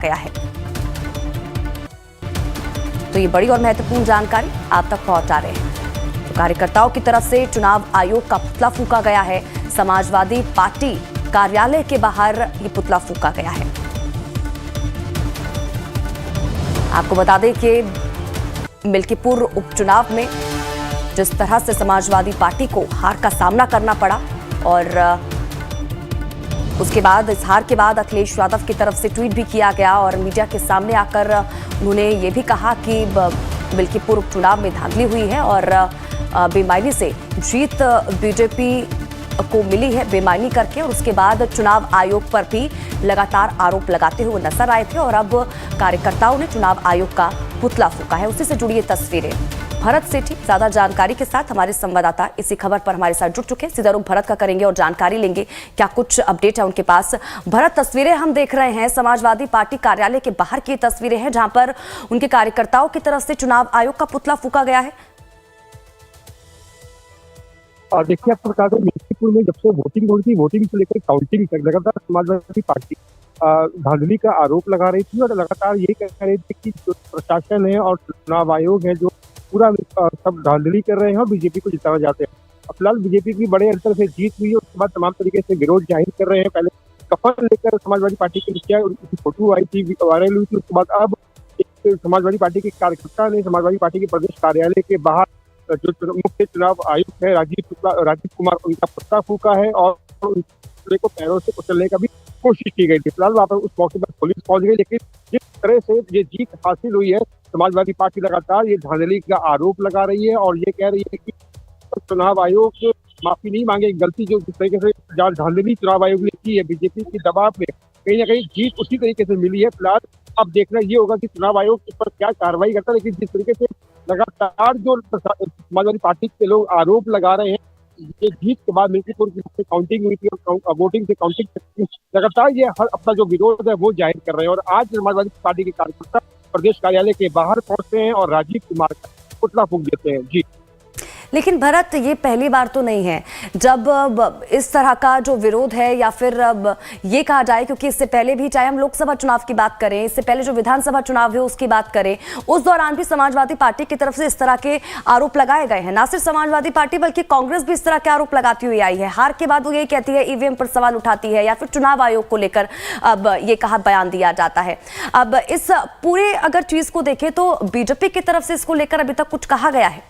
गया है। तो ये बड़ी और महत्वपूर्ण जानकारी आप तक पहुंचा रहे हैं। तो कार्यकर्ताओं की तरफ से चुनाव आयोग का पुतला फूंका गया है। समाजवादी पार्टी कार्यालय के बाहर ये पुतला फूंका गया है। आपको बता दें कि मिल्कीपुर उपचुनाव में जिस तरह से समाजवादी पार्टी को हार का सामना करना पड़ा और उसके बाद इस हार के बाद अखिलेश यादव की तरफ से ट्वीट भी किया गया और मीडिया के सामने आकर उन्होंने ये भी कहा कि मिल्कीपुर उपचुनाव में धांधली हुई है और बेमानी से जीत बीजेपी को मिली है, बेमानी करके। और उसके बाद चुनाव आयोग पर भी लगातार आरोप लगाते हुए नजर आए थे और अब कार्यकर्ताओं ने चुनाव आयोग का पुतला फूंका है। उसी से जुड़ी ये तस्वीरें भरत सेठी ज्यादा जानकारी के साथ हमारे संवाददाता इसी खबर पर हमारे साथ जुड़ चुके हैं। सीधा रुख भरत का करेंगे और जानकारी लेंगे क्या कुछ अपडेट है उनके पास। भरत, तस्वीरें हम देख रहे हैं समाजवादी पार्टी कार्यालय के बाहर की तस्वीरें हैं जहां पर उनके कार्यकर्ताओं की तरफ से चुनाव आयोग का पुतला फूंका गया है। और देखिए, आपको बता दें, मिल्कीपुर में जब से वोटिंग हुई थी, वोटिंग से लेकर काउंटिंग तक लगातार समाजवादी पार्टी धांधली का आरोप लगा रही थी और लगातार ये कह रही थी कि जो प्रशासन है और चुनाव आयोग है जो पूरा सब धांधली कर रहे हैं और बीजेपी को जिताना चाहते हैं। फिलहाल बीजेपी की बड़े अंतर से जीत हुई है, उसके बाद तमाम तरीके से विरोध जाहिर कर रहे हैं। पहले कफन लेकर समाजवादी पार्टी के मुखिया की फोटो आई थी, वायरल हुई थी। उसके बाद अब एक समाजवादी पार्टी के कार्यकर्ता ने समाजवादी पार्टी के प्रदेश कार्यालय के बाहर जो मुख्य चुनाव आयुक्त है राजीव कुमार, उनका पुतला फूंका है और उनके को पैरों से कुचलने का भी कोशिश की गई थी। फिलहाल वहाँ पर उस मौके पर पुलिस पहुंच गई, लेकिन जिस तरह से ये जीत हासिल हुई है, समाजवादी पार्टी लगातार ये धांधली का आरोप लगा रही है और ये कह रही है कि चुनाव आयोग माफी नहीं मांगे। गलती जो जिस तरीके से धांधली चुनाव आयोग ने की है बीजेपी के दबाव में, कहीं ना कहीं जीत उसी तरीके से मिली है। फिलहाल अब देखना ये होगा कि चुनाव आयोग इस पर क्या कार्रवाई करता है। लेकिन जिस तरीके से लगातार जो समाजवादी पार्टी के लोग आरोप लगा रहे हैं, ये जीत के बाद मिल्कीपुर की काउंटिंग हुई थी और वोटिंग से काउंटिंग तक लगातार ये हर अपना जो विरोध है वो जाहिर कर रहे हैं। और आज समाजवादी पार्टी के कार्यकर्ता प्रदेश कार्यालय के बाहर पहुंचते हैं और राजीव कुमार का पुतला फूंक देते हैं। जी, लेकिन भरत, ये पहली बार तो नहीं है जब इस तरह का जो विरोध है या फिर ये कहा जाए, क्योंकि इससे पहले भी चाहे हम लोकसभा चुनाव की बात करें, इससे पहले जो विधानसभा चुनाव है उसकी बात करें, उस दौरान भी समाजवादी पार्टी की तरफ से इस तरह के आरोप लगाए गए हैं। ना सिर्फ समाजवादी पार्टी बल्कि कांग्रेस भी इस तरह के आरोप लगाती हुई आई है। हार के बाद वो यही कहती है, ईवीएम पर सवाल उठाती है या फिर चुनाव आयोग को लेकर अब ये कहा बयान दिया जाता है। अब इस पूरे अगर चीज को देखें तो बीजेपी की तरफ से इसको लेकर अभी तक कुछ कहा गया है?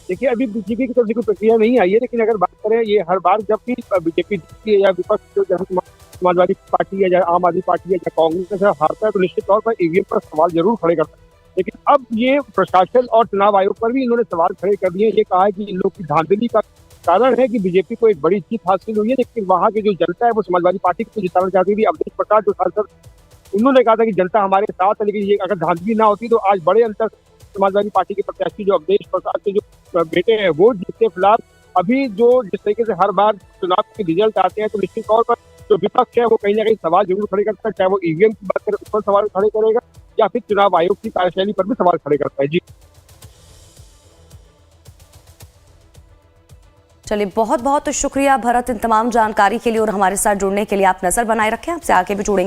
देखिए, अभी बीजेपी की तरफ से कोई प्रक्रिया नहीं आई है, लेकिन अगर बात करें, ये हर बार जब भी बीजेपी जीतती है या विपक्ष समाजवादी पार्टी है या आम आदमी पार्टी है या कांग्रेस हारता है तो निश्चित तौर पर ईवीएम पर सवाल जरूर खड़े करता है। लेकिन अब ये प्रशासन और चुनाव आयोग पर भी इन्होंने सवाल खड़े कर दिए। ये कहा है कि इन लोग की धांधली का कारण है कि बीजेपी को एक बड़ी जीत हासिल हुई है, लेकिन वहाँ की जो जनता है वो समाजवादी पार्टी को जिताना चाहती थी। अवधेश प्रसाद जो सांसद, उन्होंने कहा था कि जनता हमारे साथ है, लेकिन ये अगर धांधली ना होती तो आज बड़े अंतर समाजवादी पार्टी के प्रत्याशी जो अवधेश प्रसाद के जो बेटे हैं वो जीते। फिलहाल अभी जो जिस तरीके से हर बार चुनाव के रिजल्ट आते हैं तो निश्चित तौर पर जो विपक्ष है वो कहीं ना कहीं सवाल जरूर खड़े करता है, चाहे वो ईवीएम की बात करें उस पर सवाल खड़े करेगा या फिर चुनाव आयोग की कार्यशैली पर भी सवाल खड़े करता है। जी, चलिए, बहुत बहुत शुक्रिया भरत इन तमाम जानकारी के लिए और हमारे साथ जुड़ने के लिए। आप नजर बनाए रखें, आपसे आगे भी जुड़ेंगे।